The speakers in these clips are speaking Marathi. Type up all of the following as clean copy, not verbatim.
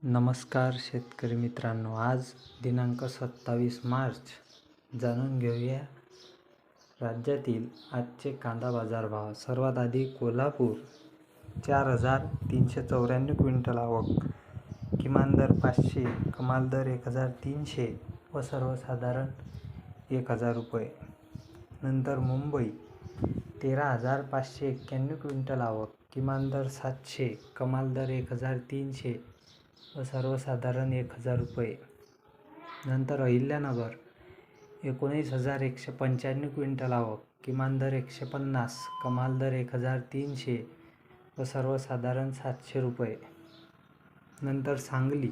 नमस्कार शेतकरी मित्रांनो, आज दिनांक 27 मार्च. जाणून घेऊया राज्यातील आजचे कांदा बाजार भाव. सर्वात आधी कोल्हापूर 4,394 क्विंटल आवक, किमान दर 500, कमाल दर 1,300 व सर्वसाधारण 1,000 रुपये. नंतर मुंबई 13,591 क्विंटल आवक, किमान दर 700, कमाल दर 1,300 व सर्वसाधारण 1,000 रुपये. नंतर अहिल्यानगर 19,195 क्विंटल आवक, किमान दर 150, कमाल दर 1,300 व सर्वसाधारण 700 रुपये. नंतर सांगली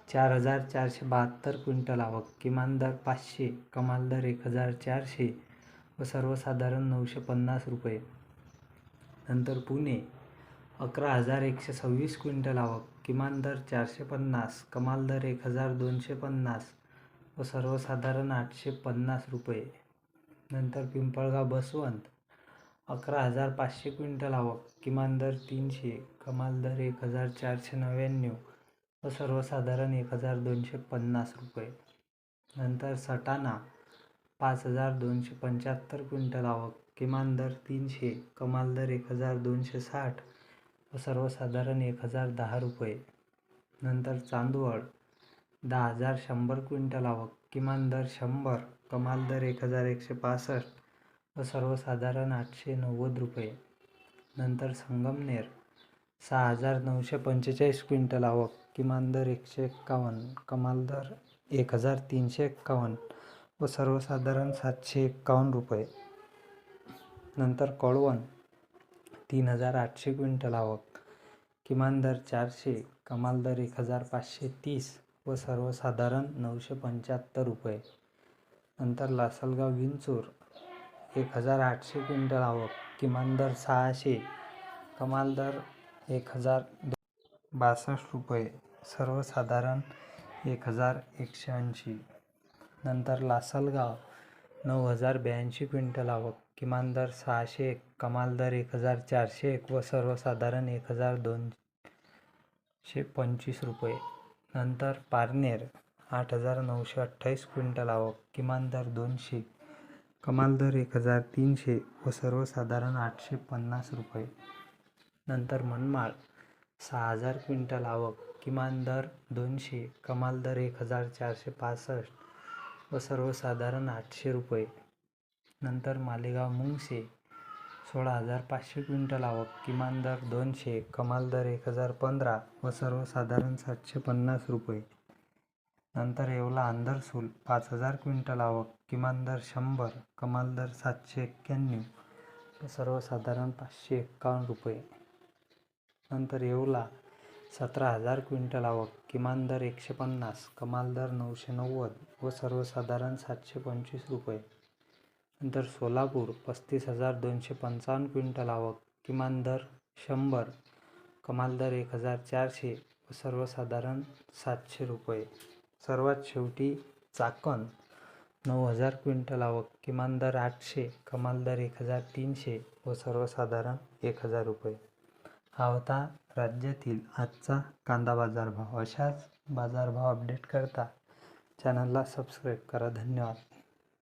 4,472 क्विंटल आवक, किमान दर 500, कमाल दर 1,400 व सर्वसाधारण 950 रुपये. नंतर पुणे 11,126 क्विंटल आवक, किमान दर 450, कमाल दर 1,250 व सर्वसाधारण 850 रुपये. नंतर पिंपळगाव बसवंत 11,500 क्विंटल आवक, किमान दर 300, कमाल दर 1,499 व सर्वसाधारण 1,250 रुपये. नंतर सटाणा 5,275 क्विंटल आवक, किमान दर 300, कमाल दर 1,260 व सर्वसाधारण 1,010 रुपये. नंतर चांदवड 10,100 क्विंटल आवक, किमान दर 100, कमाल दर 1,165 व सर्वसाधारण 890 रुपये. नंतर संगमनेर 6,945 क्विंटल आवक, किमान दर 151, कमाल दर 1,351 व सर्वसाधारण 751 रुपये. नंतर कळवण 3,800 क्विंटल आवक, किमान दर 400, कमाल दर 1,530 व सर्वसाधारण 975 रुपये. नंतर लासलगाव विंचूर 1,800 क्विंटल आवक, किमान दर 600, कमाल दर 1,062 रुपये, सर्वसाधारण 1,180. नंतर लासलगाव 9,082 क्विंटल आवक, किमान दर 601, कमाल दर 1,401 व सर्वसाधारण 1,225 रुपये. नंतर पारनेर 8,928 क्विंटल आवक, किमान दर 200, कमाल दर 1,300 व सर्वसाधारण 850 रुपये. नंतर मनमाड 6,000 क्विंटल आवक, किमान दर 200, कमाल दर 1,465 व सर्वसाधारण 800 रुपये. नंतर मालेगाव मुंगसे 16,500 क्विंटल आवक, किमान दर 200, कमाल दर 1,015 व सर्वसाधारण 750 रुपये. नंतर येवला अंदरसूल 5,000 क्विंटल आवक, किमान दर 100, कमाल दर 791 व सर्वसाधारण 551 रुपये. नंतर येवला 17,000 क्विंटल आवक, किमान दर 150, कमाल दर 990 व सर्वसाधारण 725 रुपये. नंतर सोलापूर 35,255 क्विंटल आवक, किमान दर 100, कमाल दर 1,400 व सर्वसाधारण 700 रुपये. सर्वात शेवटी चाकण 9,000 क्विंटल आवक, किमान दर 800, कमाल दर 1,300 व सर्वसाधारण 1,000 रुपये. हा होता राज्यातील आजचा कांदा बाजारभाव. अशाच बाजारभाव अपडेट करता चॅनलला सबस्क्राईब करा. धन्यवाद.